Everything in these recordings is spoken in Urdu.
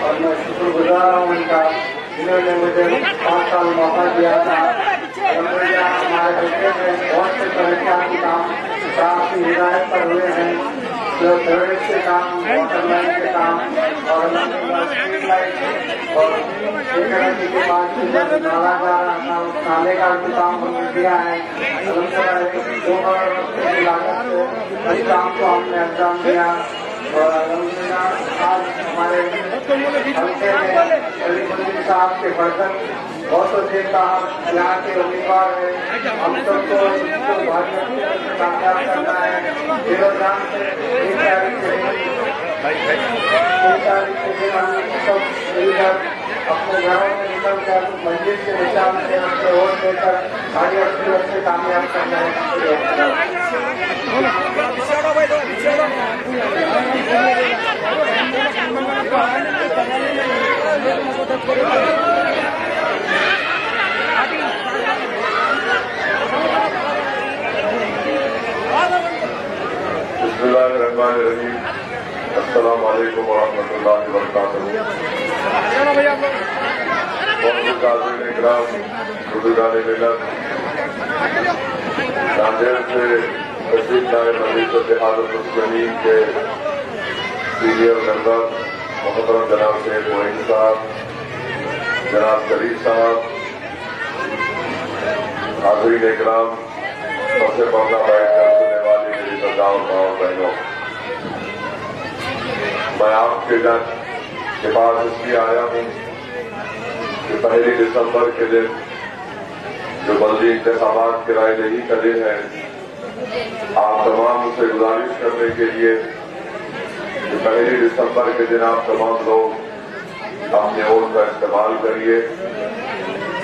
اور میں شکر گزار ہوں ان کا، انہوں نے مجھے 5 سال موقع دیا تھا۔ ہمارے بیٹے میں بہت سے پریشان کام کی ہدایت پر ہوئے ہیں، جو سروس کے کام، واٹر لائن کے کام اور اسٹریٹ لائٹ اور کے بعد نالا جا رہا تھا، اس نالے کا بھی کام ہم نے دیا ہے۔ اس کام کو ہم نے انجام دیا اور الحمدللہ آج ہمارے حلقے میں علی مدین صاحب کے برکت بہت سے صاحب یہاں کے امیدوار ہیں۔ ہم سب کو کامیاب کرنا ہے، دل و جان سے سب مل کر اپنے گھروں میں نکل کر مسجد کے نشان سے اپنے ووٹ دے کر آگے اپنے سے کامیاب کرنا ہے۔ بسم اللہ الرحمن الرحیم، السلام علیکم ورحمۃ اللہ وبرکاتہ۔ محترم حاضرین اکرام، بزرگان ملت، ناندیڑ سے تشریف لائے مجلس اتحاد المسلمین کے سینئر ممبر محترم جناب سید معین صاحب، جناب شریف صاحب، حاضرین اکرام، سب سے پردہ بیٹھ کر سننے والی میری سردار ماں اور بہنوں، میں آپ کے پاس اس لیے آیا ہوں کہ 1 دسمبر کے دن جو بلدی انتخابات کی رائے دہی کا دن ہے، آپ تمام سے گزارش کرنے کے لیے کہ 1 دسمبر کے دن آپ تمام لوگ اپنے ووٹ کا استعمال کریے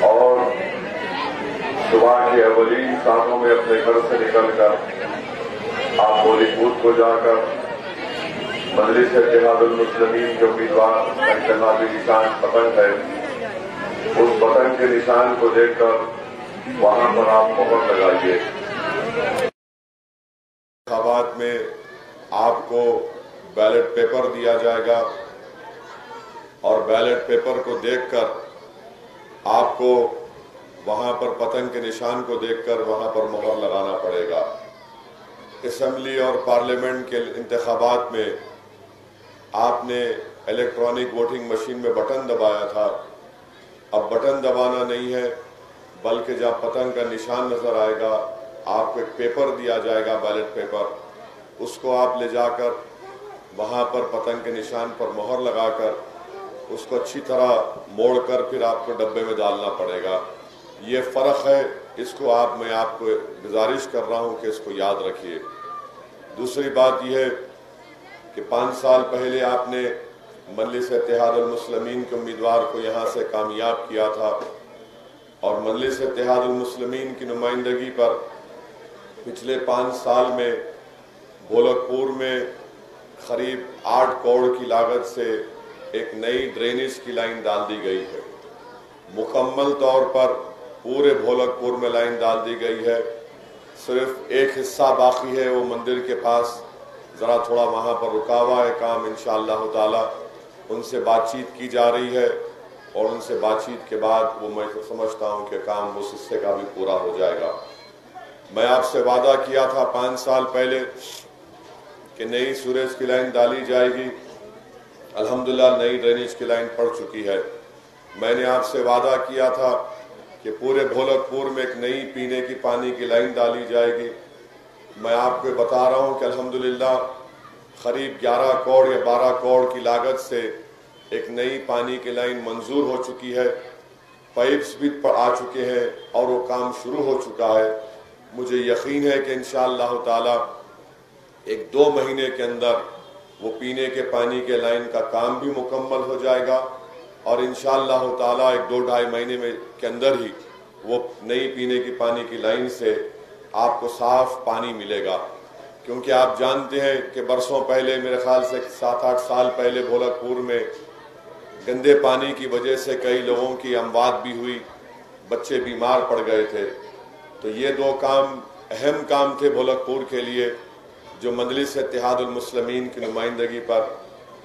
اور صبح کے اولین ساعتوں میں اپنے گھر سے نکل کر آپ پولنگ بوتھ کو جا کر مجلس اتحاد المسلمین کے امیدوار کا انتخابی نشان پتنگ ہے، اس پتنگ کے نشان کو دیکھ کر وہاں پر آپ مہر لگائیے۔ انتخابات میں آپ کو بیلٹ پیپر دیا جائے گا اور بیلٹ پیپر کو دیکھ کر آپ کو وہاں پر پتنگ کے نشان کو دیکھ کر وہاں پر مہر لگانا پڑے گا۔ اسمبلی اور پارلیمنٹ کے انتخابات میں آپ نے الیکٹرانک ووٹنگ مشین میں بٹن دبایا تھا، اب بٹن دبانا نہیں ہے بلکہ جب پتنگ کا نشان نظر آئے گا آپ کو ایک پیپر دیا جائے گا، بیلٹ پیپر، اس کو آپ لے جا کر وہاں پر پتنگ کے نشان پر مہر لگا کر اس کو اچھی طرح موڑ کر پھر آپ کو ڈبے میں ڈالنا پڑے گا۔ یہ فرق ہے، اس کو میں آپ کو گزارش کر رہا ہوں کہ اس کو یاد رکھیے۔ دوسری بات یہ ہے کہ 5 سال پہلے آپ نے مجلس اتحاد المسلمین کے امیدوار کو یہاں سے کامیاب کیا تھا اور مجلس اتحاد المسلمین کی نمائندگی پر پچھلے 5 سال میں بھولکپور میں قریب 8 کروڑ کی لاگت سے ایک نئی ڈرینیج کی لائن ڈال دی گئی ہے۔ مکمل طور پر پورے بھولکپور میں لائن ڈال دی گئی ہے، صرف ایک حصہ باقی ہے، وہ مندر کے پاس ذرا تھوڑا وہاں پر رکا ہوا ہے کام، انشاءاللہ تعالی ان سے بات چیت کی جا رہی ہے اور ان سے بات چیت کے بعد وہ میں سمجھتا ہوں کہ کام اس حصے کا بھی پورا ہو جائے گا۔ میں آپ سے وعدہ کیا تھا 5 سال پہلے کہ نئی سوریج کی لائن ڈالی جائے گی، الحمدللہ نئی ڈرینیج کی لائن پڑ چکی ہے۔ میں نے آپ سے وعدہ کیا تھا کہ پورے بھولکپور میں ایک نئی پینے کی پانی کی لائن ڈالی جائے گی۔ میں آپ کو بتا رہا ہوں کہ الحمدللہ قریب 11 کروڑ یا 12 کروڑ کی لاگت سے ایک نئی پانی کی لائن منظور ہو چکی ہے، پائپس بھی آ چکے ہیں اور وہ کام شروع ہو چکا ہے۔ مجھے یقین ہے کہ انشاءاللہ تعالی 1-2 مہینے کے اندر وہ پینے کے پانی کے لائن کا کام بھی مکمل ہو جائے گا اور انشاءاللہ تعالی 1-2-2.5 مہینے کے اندر ہی وہ نئی پینے کی پانی کی لائن سے آپ کو صاف پانی ملے گا، کیونکہ آپ جانتے ہیں کہ برسوں پہلے، میرے خیال سے 7-8 سال پہلے بھولکپور میں گندے پانی کی وجہ سے کئی لوگوں کی اموات بھی ہوئی، بچے بیمار پڑ گئے تھے۔ تو یہ دو کام اہم کام تھے بھولک پور کے لیے، جو مجلس اتحاد المسلمین کی نمائندگی پر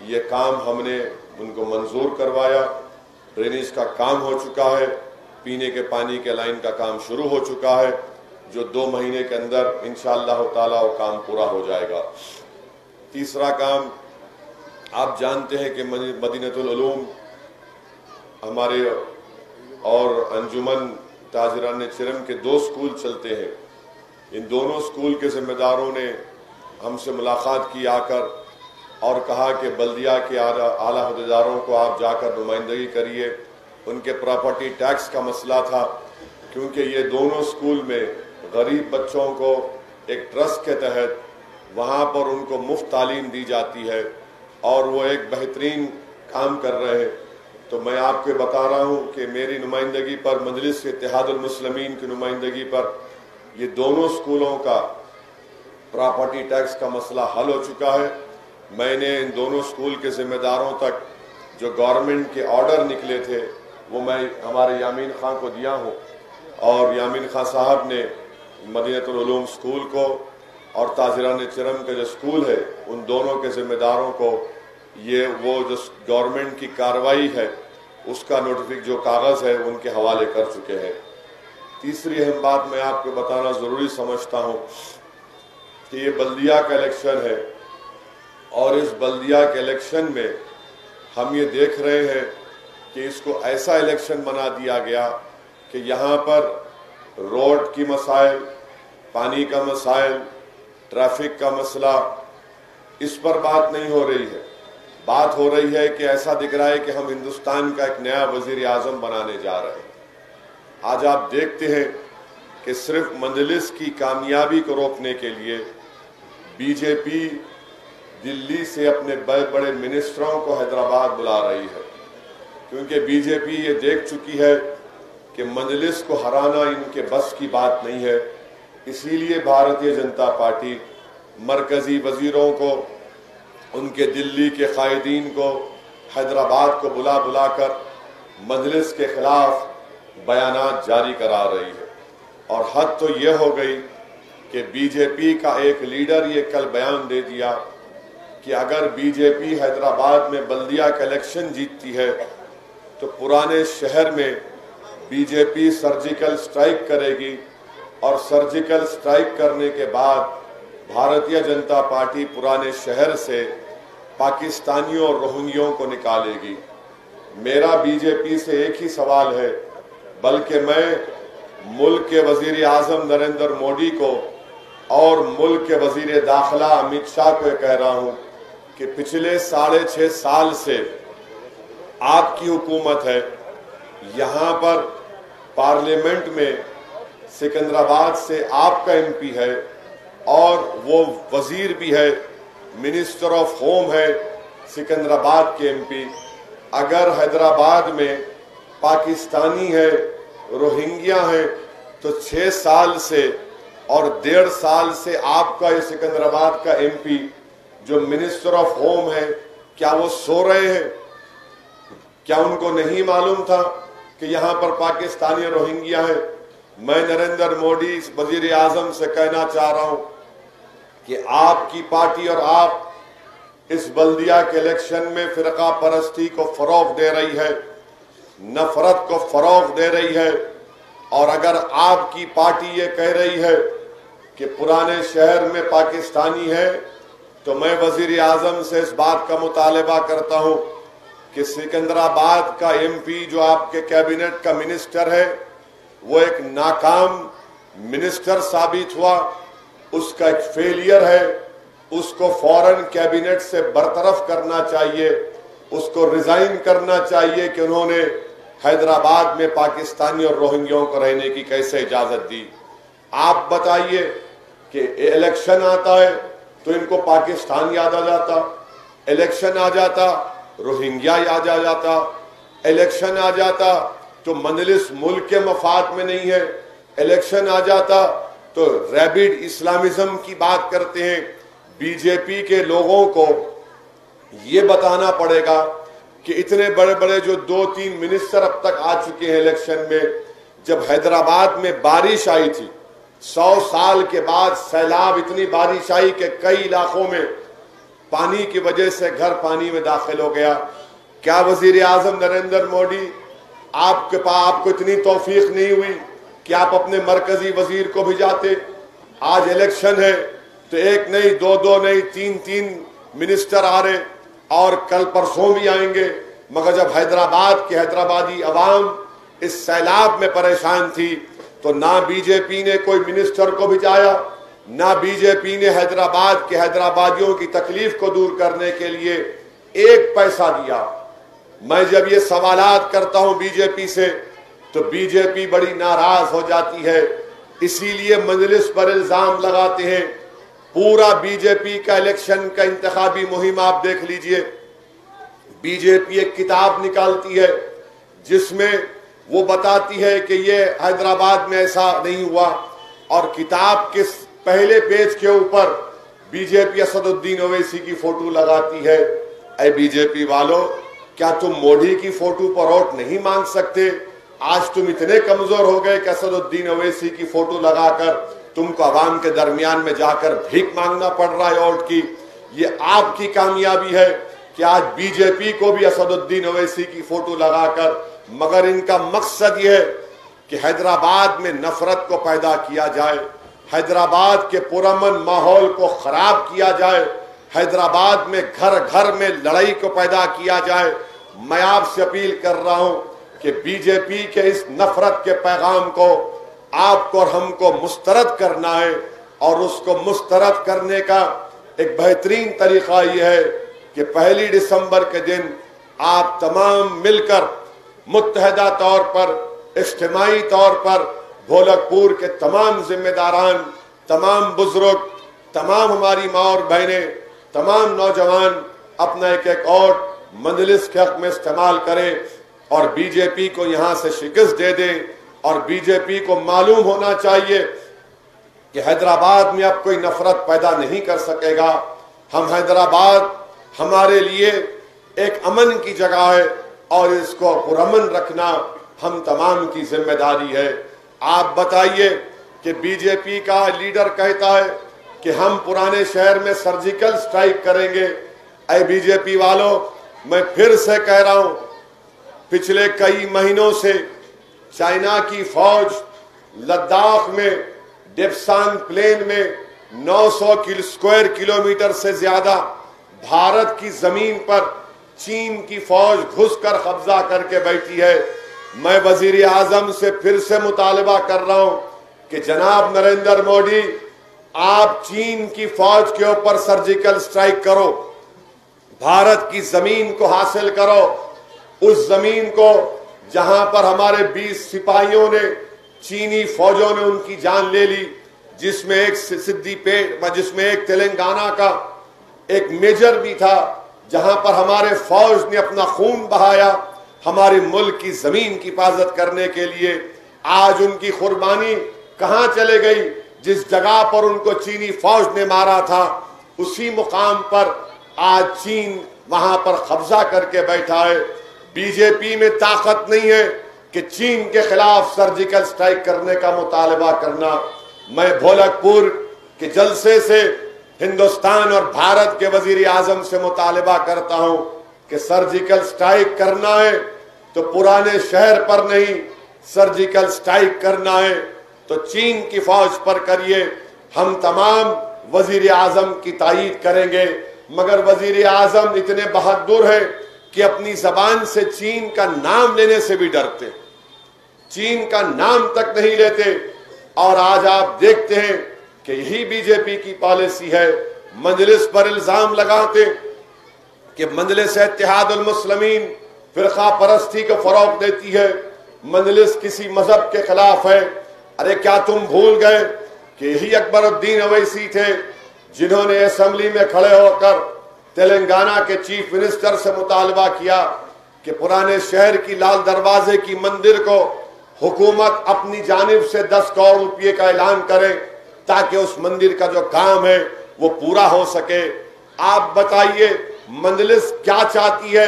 یہ کام ہم نے ان کو منظور کروایا۔ ڈرینیج کا کام ہو چکا ہے، پینے کے پانی کے لائن کا کام شروع ہو چکا ہے، جو 2 مہینے کے اندر انشاءاللہ تعالی وہ کام پورا ہو جائے گا۔ تیسرا کام، آپ جانتے ہیں کہ مدینہ العلوم ہمارے اور انجمن تاجران چرم کے 2 سکول چلتے ہیں۔ ان دونوں سکول کے ذمہ داروں نے ہم سے ملاقات کی آ کر اور کہا کہ بلدیہ کے اعلیٰ عہدیداروں کو آپ جا کر نمائندگی کریے۔ ان کے پراپرٹی ٹیکس کا مسئلہ تھا، کیونکہ یہ دونوں سکول میں غریب بچوں کو ایک ٹرسٹ کے تحت وہاں پر ان کو مفت تعلیم دی جاتی ہے اور وہ ایک بہترین کام کر رہے ہیں۔ تو میں آپ کو بتا رہا ہوں کہ میری نمائندگی پر، مجلس اتحاد المسلمین کی نمائندگی پر، یہ دونوں سکولوں کا پراپرٹی ٹیکس کا مسئلہ حل ہو چکا ہے۔ میں نے ان دونوں سکول کے ذمہ داروں تک جو گورنمنٹ کے آرڈر نکلے تھے وہ میں ہمارے یامین خان کو دیا ہوں، اور یامین خان صاحب نے مدینہ العلوم سکول کو اور تاجران چرم کا جو سکول ہے ان دونوں کے ذمہ داروں کو وہ جو گورنمنٹ کی کارروائی ہے اس کا جو کاغذ ہے ان کے حوالے کر چکے ہیں۔ تیسری اہم بات میں آپ کو بتانا ضروری سمجھتا ہوں کہ یہ بلدیہ کا الیکشن ہے، اور اس بلدیہ کے الیکشن میں ہم یہ دیکھ رہے ہیں کہ اس کو ایسا الیکشن بنا دیا گیا کہ یہاں پر روڈ کی مسائل، پانی کا مسائل، ٹریفک کا مسئلہ، اس پر بات نہیں ہو رہی ہے۔ بات ہو رہی ہے کہ ایسا دکھ رہا ہے کہ ہم ہندوستان کا ایک نیا وزیر اعظم بنانے جا رہے ہیں۔ آج آپ دیکھتے ہیں کہ صرف مجلس کی کامیابی کو روکنے کے لیے بی جے پی دلی سے اپنے بڑے بڑے منسٹروں کو حیدرآباد بلا رہی ہے، کیونکہ بی جے پی یہ دیکھ چکی ہے کہ مجلس کو ہرانا ان کے بس کی بات نہیں ہے۔ اسی لیے بھارتیہ جنتا پارٹی مرکزی وزیروں کو، ان کے دلی کے قائدین کو حیدرآباد کو بلا بلا کر مجلس کے خلاف بیانات جاری کرا رہی ہے۔ اور حد تو یہ ہو گئی کہ بی جے پی کا ایک لیڈر یہ کل بیان دے دیا کہ اگر بی جے پی حیدرآباد میں بلدیہ کا الیکشن جیتتی ہے تو پرانے شہر میں بی جے پی سرجیکل سٹرائک کرے گی، اور سرجیکل سٹرائک کرنے کے بعد بھارتیہ جنتا پارٹی پرانے شہر سے پاکستانیوں اور روہنگیوں کو نکالے گی۔ میرا بی جے پی سے ایک ہی سوال ہے، بلکہ میں ملک کے وزیر اعظم نریندر مودی کو اور ملک کے وزیر داخلہ امت شاہ کو یہ کہہ رہا ہوں کہ پچھلے 6.5 سال سے آپ کی حکومت ہے، یہاں پر پارلیمنٹ میں سکندرآباد سے آپ کا ایم پی ہے اور وہ وزیر بھی ہے، منسٹر آف ہوم ہے سکندرآباد کے ایم پی۔ اگر حیدرآباد میں پاکستانی ہے، روہنگیا ہیں، تو 6 سال سے اور 1.5 سال سے آپ کا یہ سکندرآباد کا ایم پی جو منسٹر آف ہوم ہے، کیا وہ سو رہے ہیں؟ کیا ان کو نہیں معلوم تھا کہ یہاں پر پاکستانی روہنگیا ہیں؟ میں نریندر مودی وزیر اعظم سے کہنا چاہ رہا ہوں کہ آپ کی پارٹی اور آپ اس بلدیہ کے الیکشن میں فرقہ پرستی کو فروغ دے رہی ہے، نفرت کو فروغ دے رہی ہے۔ اور اگر آپ کی پارٹی یہ کہہ رہی ہے کہ پرانے شہر میں پاکستانی ہے، تو میں وزیر اعظم سے اس بات کا مطالبہ کرتا ہوں کہ سکندرآباد کا ایم پی جو آپ کے کیبنٹ کا منسٹر ہے وہ ایک ناکام منسٹر ثابت ہوا، اس کا ایک فیلئر ہے، اس کو فوراً کیبنٹ سے برطرف کرنا چاہیے، اس کو ریزائن کرنا چاہیے کہ انہوں نے حیدرآباد میں پاکستانی اور روہنگیوں کو رہنے کی کیسے اجازت دی۔ آپ بتائیے کہ الیکشن آتا ہے تو ان کو پاکستان یاد آ جاتا، الیکشن آ جاتا روہنگیا یاد آ جاتا، الیکشن آ جاتا تو مجلس ملک کے مفاد میں نہیں ہے، الیکشن آ جاتا تو ریبڈ اسلامزم کی بات کرتے ہیں۔ بی جے پی کے لوگوں کو یہ بتانا پڑے گا کہ اتنے بڑے بڑے جو 2-3 منسٹر اب تک آ چکے ہیں الیکشن میں، جب حیدرآباد میں بارش آئی تھی 100 سال کے بعد سیلاب، اتنی بارش آئی کہ کئی علاقوں میں پانی کی وجہ سے گھر پانی میں داخل ہو گیا، کیا وزیر اعظم نریندر مودی آپ کو اتنی توفیق نہیں ہوئی کہ آپ اپنے مرکزی وزیر کو بھیجاتے؟ آج الیکشن ہے تو ایک نہیں، 2 نہیں، 3 منسٹر آ رہے اور کل پرسوں بھی آئیں گے، مگر جب حیدرآباد کی حیدرآبادی عوام اس سیلاب میں پریشان تھی تو نہ بی جے پی نے کوئی منسٹر کو بھیجایا، نہ بی جے پی نے حیدرآباد کے حیدرآبادیوں کی تکلیف کو دور کرنے کے لیے ایک پیسہ دیا۔ میں جب یہ سوالات کرتا ہوں بی جے پی سے تو بی جے پی بڑی ناراض ہو جاتی ہے، اسی لیے مجلس پر الزام لگاتے ہیں۔ پورا بی جے پی کا الیکشن کا انتخابی مہم آپ دیکھ لیجئے، بی جے پی ایک کتاب نکالتی ہے جس میں وہ بتاتی ہے کہ یہ حیدرآباد میں ایسا نہیں ہوا، اور کتاب کے پہلے پیج کے اوپر بی جے پی اسد الدین اویسی کی فوٹو لگاتی ہے۔ اے بی جے پی والو، کیا تم مودی کی فوٹو پر ووٹ نہیں مانگ سکتے؟ آج تم اتنے کمزور ہو گئے کہ اسد الدین اویسی کی فوٹو لگا کر تم کو عوام کے درمیان میں جا کر بھیک مانگنا پڑ رہا ہے ووٹ کی۔ یہ آپ کی کامیابی ہے کہ آج بی جے پی کو بھی اسد الدین اویسی کی فوٹو لگا کر، مگر ان کا مقصد یہ ہے کہ حیدرآباد میں نفرت کو پیدا کیا جائے، حیدرآباد کے پرامن ماحول کو خراب کیا جائے، حیدرآباد میں گھر گھر میں لڑائی کو پیدا کیا جائے۔ میں آپ سے اپیل کر رہا ہوں کہ بی جے پی کے اس نفرت کے پیغام کو آپ کو اور ہم کو مسترد کرنا ہے، اور اس کو مسترد کرنے کا ایک بہترین طریقہ یہ ہے کہ 1 دسمبر کے دن آپ تمام مل کر متحدہ طور پر، اجتماعی طور پر بھولک پور کے تمام ذمہ داران، تمام بزرگ، تمام ہماری ماں اور بہنیں، تمام نوجوان اپنا ایک ووٹ مجلس کے حق میں استعمال کریں اور بی جے پی کو یہاں سے شکست دے دیں۔ اور بی جے پی کو معلوم ہونا چاہیے کہ حیدرآباد میں اب کوئی نفرت پیدا نہیں کر سکے گا۔ ہم حیدرآباد ہمارے لیے ایک امن کی جگہ ہے اور اس کو پرامن رکھنا ہم تمام کی ذمہ داری ہے۔ آپ بتائیے کہ بی جے پی کا لیڈر کہتا ہے کہ ہم پرانے شہر میں سرجیکل سٹرائک کریں گے۔ اے بی جے پی والو، میں پھر سے کہہ رہا ہوں، پچھلے کئی مہینوں سے چائنا کی فوج لداخ میں ڈپسانگ پلین میں 900 اسکوائر کلومیٹر سے زیادہ بھارت کی زمین پر چین کی فوج گھس کر قبضہ کر کے بیٹھی ہے۔ میں وزیر اعظم سے پھر سے مطالبہ کر رہا ہوں کہ جناب نریندر مودی، آپ چین کی فوج کے اوپر سرجیکل سٹرائک کرو، بھارت کی زمین کو حاصل کرو، اس زمین کو جہاں پر ہمارے 20 سپاہیوں نے، چینی فوجوں نے ان کی جان لے لی، جس میں ایک تلنگانہ کا ایک میجر بھی تھا، جہاں پر ہمارے فوج نے اپنا خون بہایا ہمارے ملک کی زمین کی حفاظت کرنے کے لیے۔ آج ان کی قربانی کہاں چلے گئی؟ جس جگہ پر ان کو چینی فوج نے مارا تھا، اسی مقام پر آج چین وہاں پر قبضہ کر کے بیٹھا ہے۔ بی جے پی میں طاقت نہیں ہے کہ چین کے خلاف سرجیکل سٹرائک کرنے کا مطالبہ کرنا۔ میں بھولک پور کے جلسے سے ہندوستان اور بھارت کے وزیر اعظم سے مطالبہ کرتا ہوں کہ سرجیکل سٹرائک کرنا ہے تو پرانے شہر پر نہیں، سرجیکل سٹرائک کرنا ہے تو چین کی فوج پر کریے۔ ہم تمام وزیر اعظم کی تائید کریں گے، مگر وزیر اعظم اتنے بہادر ہیں کہ اپنی زبان سے چین کا نام لینے سے بھی ڈرتے، چین کا نام تک نہیں لیتے۔ اور آج آپ دیکھتے ہیں کہ یہی بی جے پی کی پالیسی ہے، مجلس پر الزام لگاتے کہ مجلس اتحاد المسلمین فرقہ پرستی کو فروغ دیتی ہے، مجلس کسی مذہب کے خلاف ہے۔ ارے کیا تم بھول گئے کہ یہی اکبر الدین اویسی تھے جنہوں نے اسمبلی میں کھڑے ہو کر تلنگانہ کے چیف منسٹر سے مطالبہ کیا کہ پرانے شہر کی لال دروازے کی مندر کو حکومت اپنی جانب سے 10 کروڑ روپے کا اعلان کرے تاکہ اس مندر کا جو کام ہے وہ پورا ہو سکے۔ آپ بتائیے مجلس کیا چاہتی ہے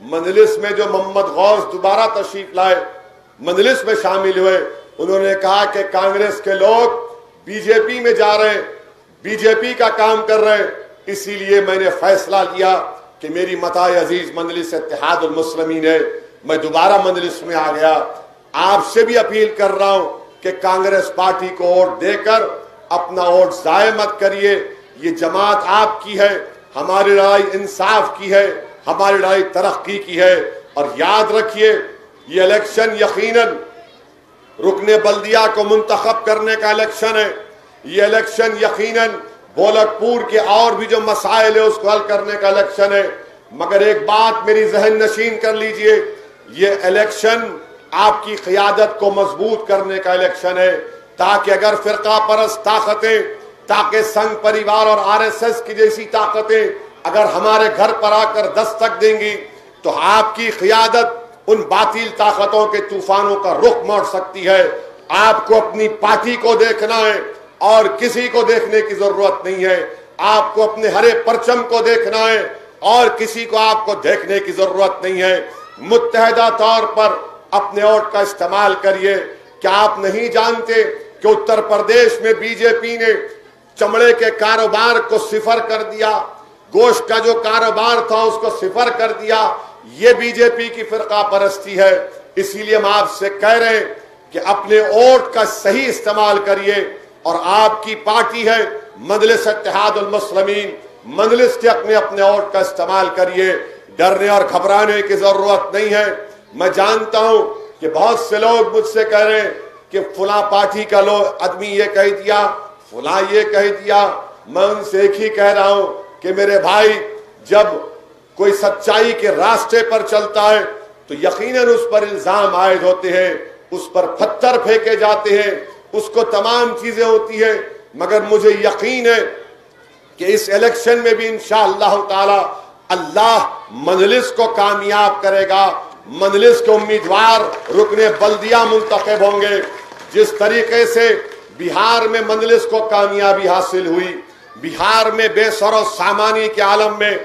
مجلس میں جو محمد غوث دوبارہ تشریف لائے، مجلس میں شامل ہوئے، انہوں نے کہا کہ کانگریس کے لوگ بی جے پی میں جا رہے ہیں، بی جے پی کا کام کر رہے ہیں، اسی لیے میں نے فیصلہ لیا کہ میری متاع عزیز مجلس اتحاد المسلمین ہے، میں دوبارہ مجلس میں آ گیا۔ آپ سے بھی اپیل کر رہا ہوں کہ کانگریس پارٹی کو ووٹ دے کر اپنا ووٹ ضائع مت کریے، یہ جماعت آپ کی ہے، ہماری لڑائی انصاف کی ہے، ہماری لڑائی ترقی کی ہے، اور یاد رکھیے یہ الیکشن یقیناً رکن بلدیہ کو منتخب کرنے کا الیکشن ہے، یہ الیکشن یقیناً بولک پور کے اور بھی جو مسائل ہے اس کو حل کرنے کا الیکشن ہے، مگر ایک بات میری ذہن نشین کر لیجئے، یہ الیکشن آپ کی قیادت کو مضبوط کرنے کا الیکشن ہے، تاکہ اگر فرقہ پرست طاقتیں، تاکہ سنگھ پریوار اور آر ایس ایس کی جیسی طاقتیں اگر ہمارے گھر پر آ کر دستک دیں گی تو آپ کی قیادت ان باطل طاقتوں کے طوفانوں کا رخ موڑ سکتی ہے۔ آپ کو اپنی پارٹی کو دیکھنا ہے اور کسی کو دیکھنے کی ضرورت نہیں ہے، آپ کو اپنے ہرے پرچم کو دیکھنا ہے اور کسی کو آپ کو دیکھنے کی ضرورت نہیں ہے۔ متحدہ طور پر اپنے ووٹ کا استعمال کریے۔ کیا آپ نہیں جانتے کہ اتر پردیش میں بی جے پی نے چمڑے کے کاروبار کو صفر کر دیا، گوشت کا جو کاروبار تھا اس کو صفر کر دیا؟ یہ بی جے پی کی فرقہ پرستی ہے۔ اسی لیے ہم آپ سے کہہ رہے ہیں کہ اپنے ووٹ کا صحیح استعمال کریے، اور آپ کی پارٹی ہے مجلس اتحاد المسلمین، مجلس کے اپنے ووٹ کا استعمال کریے، ڈرنے اور گھبرانے کی ضرورت نہیں ہے۔ میں جانتا ہوں کہ بہت سے لوگ مجھ سے کہہ رہے ہیں کہ فلاں پارٹی کا آدمی یہ کہہ دیا، فلاں یہ کہہ دیا۔ میں ان سے ایک ہی کہہ رہا ہوں کہ میرے بھائی، جب کوئی سچائی کے راستے پر چلتا ہے تو یقیناً اس پر الزام عائد ہوتے ہیں، اس پر پتھر پھینکے جاتے ہیں، اس کو تمام چیزیں ہوتی ہیں، مگر مجھے یقین ہے کہ اس الیکشن میں بھی انشاءاللہ تعالی اللہ مجلس کو کامیاب کرے گا، مجلس کے امیدوار رکن بلدیہ منتخب ہوں گے۔ جس طریقے سے بہار میں مجلس کو کامیابی حاصل ہوئی، بہار میں بے سر و سامانی کے عالم میں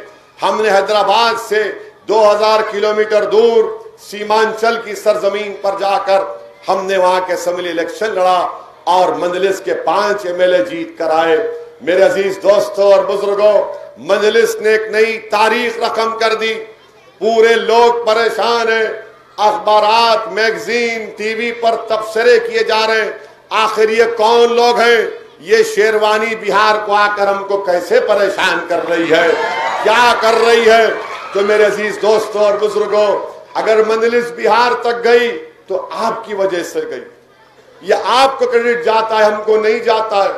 ہم نے حیدرآباد سے 2000 کلومیٹر دور سیمانچل کی سرزمین پر جا کر ہم نے وہاں کے اسمبلی الیکشن لڑا اور مجلس کے 5 MLA جیت کر آئے۔ میرے عزیز دوستوں اور بزرگوں، مجلس نے ایک نئی تاریخ رقم کر دی، پورے لوگ پریشان ہیں، اخبارات، میگزین، ٹی وی پر تبصرے کیے جا رہے ہیں، آخر یہ کون لوگ ہیں؟ یہ شیروانی بہار کو آ کر ہم کو کیسے پریشان کر رہی ہے، کیا کر رہی ہے؟ تو میرے عزیز دوستوں اور بزرگوں، اگر مجلس بہار تک گئی تو آپ کی وجہ سے گئی، یہ آپ کو کریڈٹ جاتا ہے، ہم کو نہیں جاتا ہے،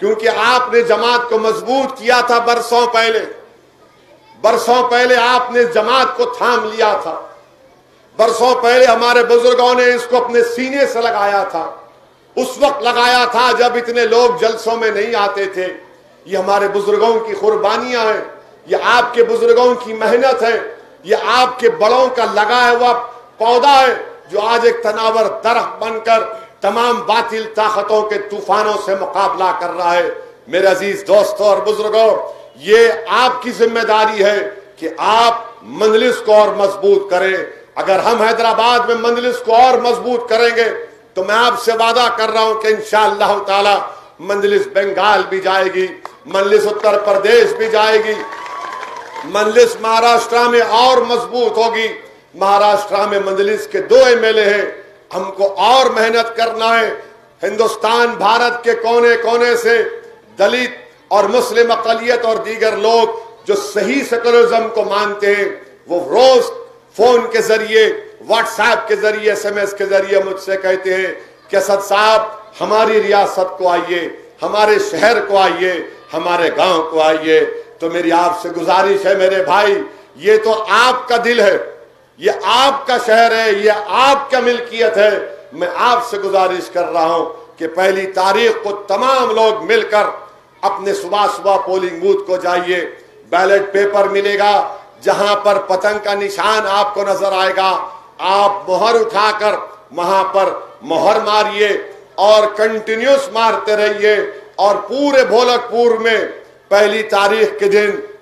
کیونکہ آپ نے جماعت کو مضبوط کیا تھا۔ برسوں پہلے آپ نے جماعت کو تھام لیا تھا، برسوں پہلے ہمارے بزرگوں نے اس کو اپنے سینے سے لگایا تھا، اس وقت لگایا تھا جب اتنے لوگ جلسوں میں نہیں آتے تھے۔ یہ ہمارے بزرگوں کی قربانیاں ہیں، یہ آپ کے بزرگوں کی محنت ہے، یہ آپ کے بڑوں کا لگایا ہوا پودا ہے جو آج ایک تناور درخت بن کر تمام باطل طاقتوں کے طوفانوں سے مقابلہ کر رہا ہے۔ میرے عزیز دوستوں اور بزرگوں، یہ آپ کی ذمہ داری ہے کہ آپ مجلس کو اور مضبوط کریں۔ اگر ہم حیدرآباد میں مجلس کو اور مضبوط کریں گے تو میں آپ سے وعدہ کر رہا ہوں کہ انشاءاللہ تعالی مجلس بنگال بھی جائے گی، مجلس اتر پردیش بھی جائے گی، مجلس مہاراشٹرا میں اور مضبوط ہوگی۔ مہاراشٹرا میں مجلس کے 2 MLA ہیں، ہم کو اور محنت کرنا ہے۔ ہندوستان بھارت کے کونے کونے سے دلت اور مسلم اقلیت اور دیگر لوگ جو صحیح سیکولرزم کو مانتے ہیں، وہ روز فون کے ذریعے، واٹس ایپ کے ذریعے، SMS کے ذریعے مجھ سے کہتے ہیں کہ اسد صاحب ہماری ریاست کو آئیے، ہمارے شہر کو آئیے، ہمارے گاؤں کو آئیے۔ تو میری آپ سے گزارش ہے میرے بھائی، یہ تو آپ کا دل ہے، یہ آپ کا شہر ہے، یہ آپ کا ملکیت ہے۔ میں آپ سے گزارش کر رہا ہوں کہ 1 تاریخ کو تمام لوگ مل کر اپنے صبح پولنگ بوتھ کو جائیے، بیلٹ پیپر ملے گا، جہاں پر پتنگ کا نشان آپ کو نظر آئے گا، آپ مہر اٹھا کر وہاں پر مہر ماریے اور کنٹینیوس مارتے رہیے، اور پورے بھولک پور میں 1 تاریخ کے دن